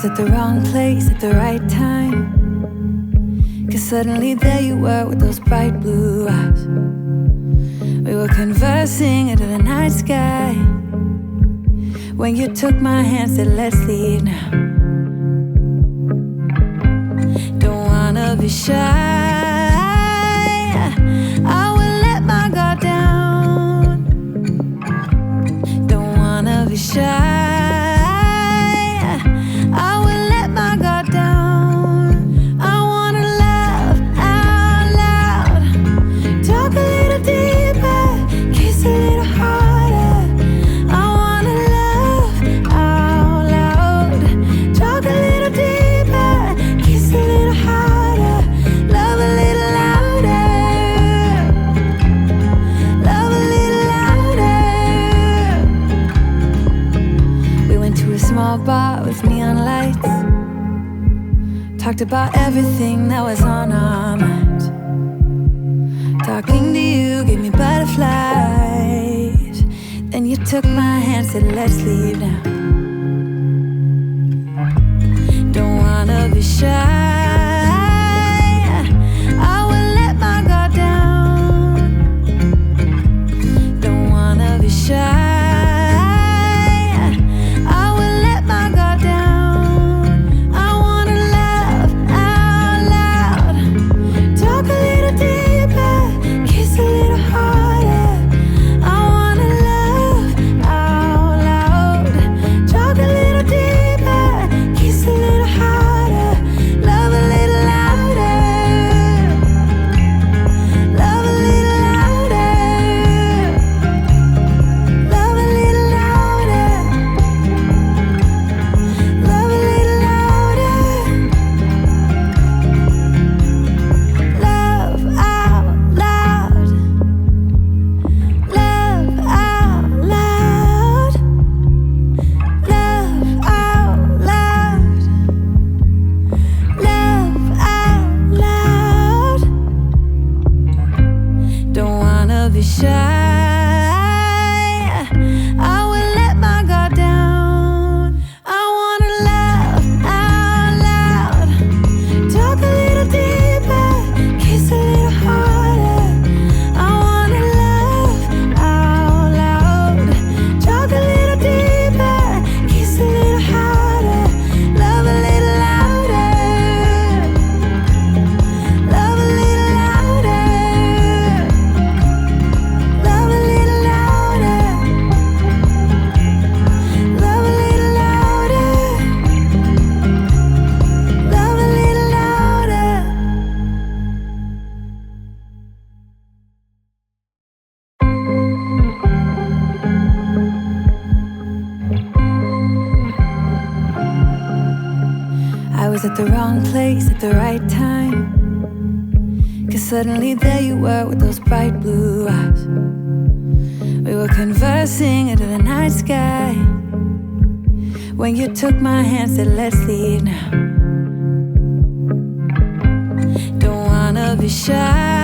was at the wrong place at the right time, 'cause suddenly there you were with those bright blue eyes. We were conversing into the night sky when you took my hand, said let's leave now. Don't wanna be shy, I will let my guard down. Don't wanna be shy, bar with neon lights, talked about everything that was on our minds. Talking to you gave me butterflies. Then you took my hand, said let's leave now. Don't wanna be shy, I will let my guard down. Don't wanna be shy, at the wrong place at the right time, 'cause suddenly there you were with those bright blue eyes. We were conversing into the night sky when you took my hand, said let's leave now. Don't wanna be shy,